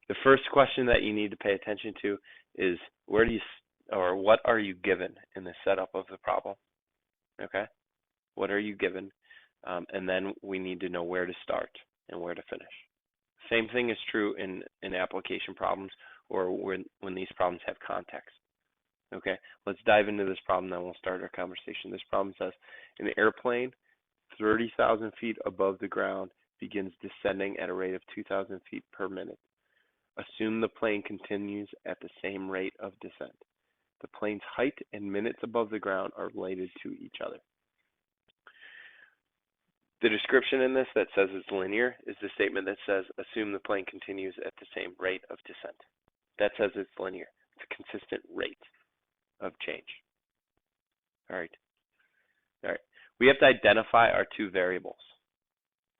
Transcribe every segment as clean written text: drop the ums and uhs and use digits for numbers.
The first question that you need to pay attention to is what are you given in the setup of the problem? Okay, what are you given? And then we need to know where to start and where to finish. Same thing is true in application problems or when these problems have context. Okay, let's dive into this problem, then we'll start our conversation. This problem says, an airplane 30,000 feet above the ground begins descending at a rate of 2,000 feet per minute. Assume the plane continues at the same rate of descent. The plane's height and minutes above the ground are related to each other. The description in this that says it's linear is the statement that says, assume the plane continues at the same rate of descent. That says it's linear. It's a consistent rate of change. All right. We have to identify our two variables.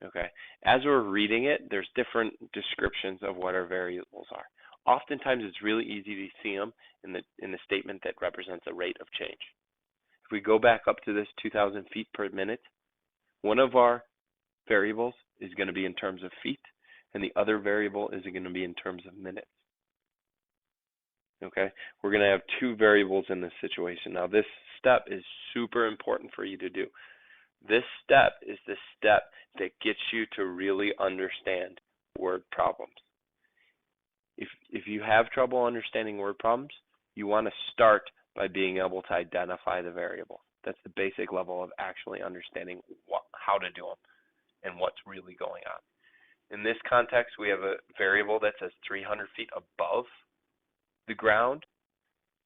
Okay. As we're reading it, there's different descriptions of what our variables are. Oftentimes, it's really easy to see them in the statement that represents a rate of change. If we go back up to this 2,000 feet per minute, one of our variables is going to be in terms of feet, and the other variable is going to be in terms of minutes. Okay, we're going to have two variables in this situation. Now, this step is super important for you to do. This step is the step that gets you to really understand word problems. If you have trouble understanding word problems, you want to start by being able to identify the variable. That's the basic level of actually understanding how to do them and what's really going on. In this context, we have a variable that says 300 feet above the ground.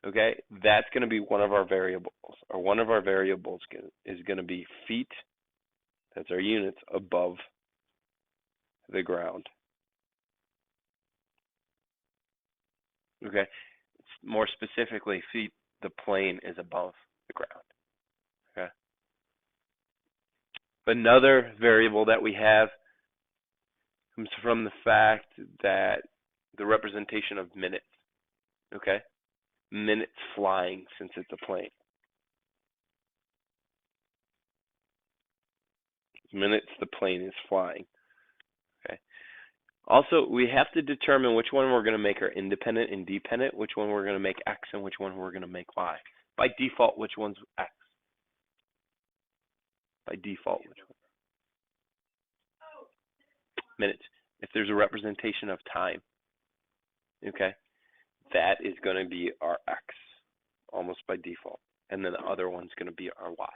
Okay, that's going to be one of our variables, or one of our variables is going to be feet, that's our units, above the ground. Okay, more specifically, feet, the plane is above the ground. Okay. Another variable that we have comes from the fact that the representation of minutes. Okay, minutes flying since it's a plane. Minutes the plane is flying. Okay. Also, we have to determine which one we're going to make our independent and dependent, which one we're going to make X, and which one we're going to make Y. By default, which one's X? By default, which one? Minutes. If there's a representation of time, okay, that is going to be our X, almost by default. And then the other one's going to be our Y.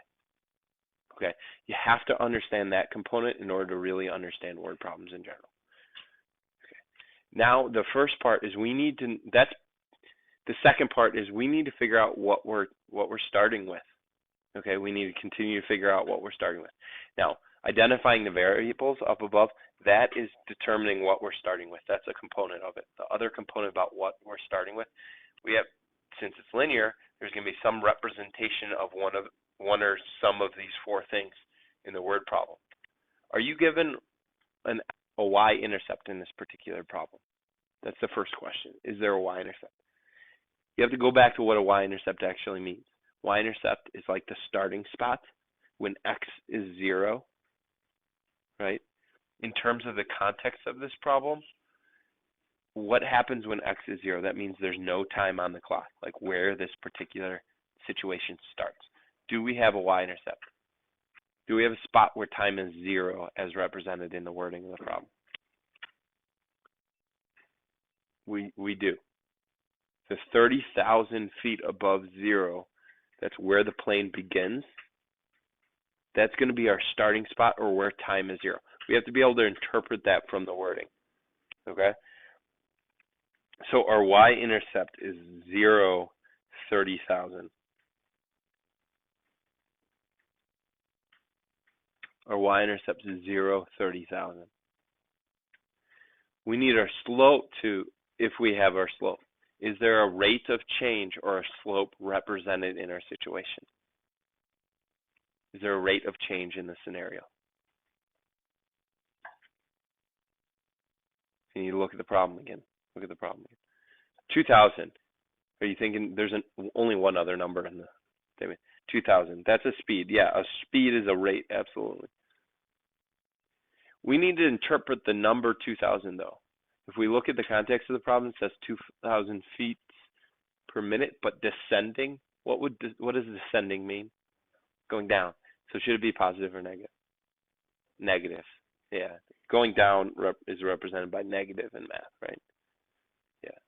Okay, you have to understand that component in order to really understand word problems in general. Okay. Now, the first part is the second part is we need to figure out what we're starting with. Okay, we need to continue to figure out what we're starting with. Now, identifying the variables up above, that is determining what we're starting with. That's a component of it. The other component about what we're starting with, we have, since it's linear, there's going to be some representation of one or some of these four things in the word problem. Are you given a y-intercept in this particular problem? That's the first question. Is there a y-intercept? You have to go back to what a y-intercept actually means. Y-intercept is like the starting spot when x is 0, right? In terms of the context of this problem, what happens when x is 0? That means there's no time on the clock, like where this particular situation starts. Do we have a y-intercept? Do we have a spot where time is 0 as represented in the wording of the problem? We do. The 30,000 feet above 0, that's where the plane begins. That's going to be our starting spot, or where time is 0. We have to be able to interpret that from the wording. Okay? So our y-intercept is 0, 30,000. Our y-intercept is 0, 30,000. We need our slope if we have our slope. Is there a rate of change or a slope represented in our situation? Is there a rate of change in the scenario? You need to look at the problem again. Look at the problem again. 2,000. Are you thinking there's only one other number in the statement? 2,000. That's a speed. Yeah, a speed is a rate. Absolutely. We need to interpret the number 2,000 though. If we look at the context of the problem, it says 2,000 feet per minute, but descending. What does descending mean? Going down. So should it be positive or negative? Negative. Yeah. Going down is represented by negative in math, right? Yeah.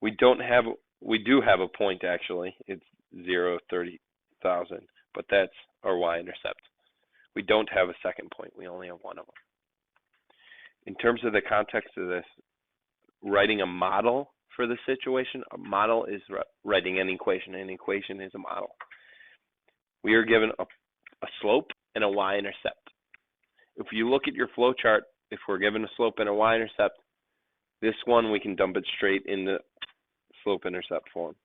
We do have a point actually. It's 0, 30,000, but that's our y-intercept. We don't have a second point. We only have one of them. In terms of the context of this, writing a model for the situation, a model is writing an equation. An equation is a model. We are given a slope and a y-intercept. If you look at your flow chart, if we're given a slope and a y-intercept, this one we can dump it straight in the slope-intercept form.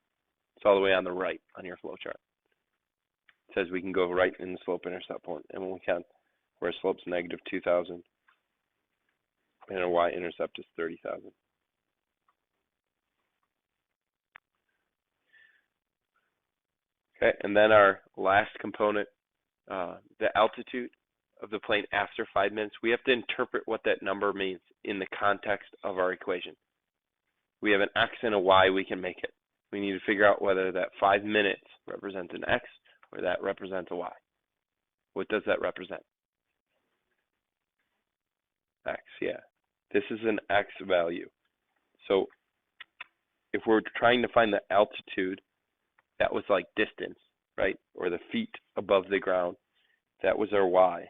It's all the way on the right on your flow chart. It says we can go right in the slope-intercept form, and we can, where slope's negative 2,000 and a y-intercept is 30,000. Okay, and then our last component, the altitude of the plane after 5 minutes. We have to interpret what that number means in the context of our equation. We have an x and a y, we can make it. We need to figure out whether that 5 minutes represents an x or that represents a y. What does that represent? X, yeah. This is an x value. So if we're trying to find the altitude, that was like distance, right? Or the feet above the ground. That was our y.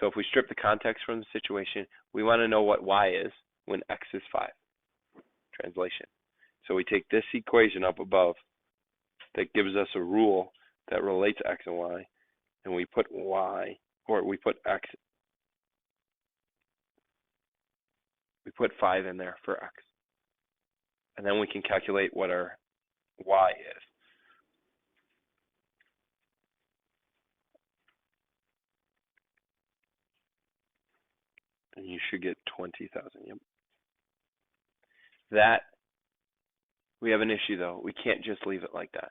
So if we strip the context from the situation, we want to know what y is when x is 5. Translation. So we take this equation up above that gives us a rule that relates x and y, and we put y, or we put x, we put 5 in there for x. And then we can calculate what our y is. And you should get 20,000. Yep. That, we have an issue though. We can't just leave it like that.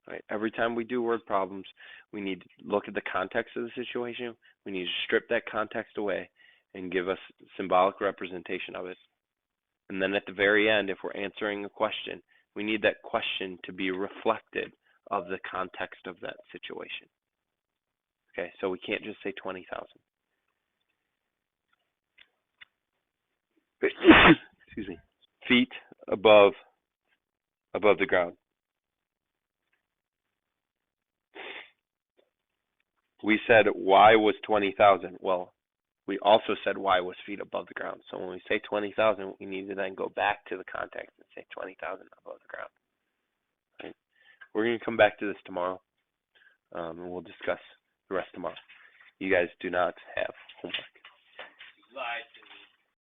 Right? Every time we do word problems, we need to look at the context of the situation. We need to strip that context away and give us symbolic representation of it. And then at the very end, if we're answering a question, we need that question to be reflected of the context of that situation. Okay, so we can't just say 20,000. Excuse me. Feet above the ground. We said y was 20,000. Well, we also said y was feet above the ground. So when we say 20,000, we need to then go back to the context and say 20,000 above the ground. Right? We're going to come back to this tomorrow, and we'll discuss the rest tomorrow. You guys do not have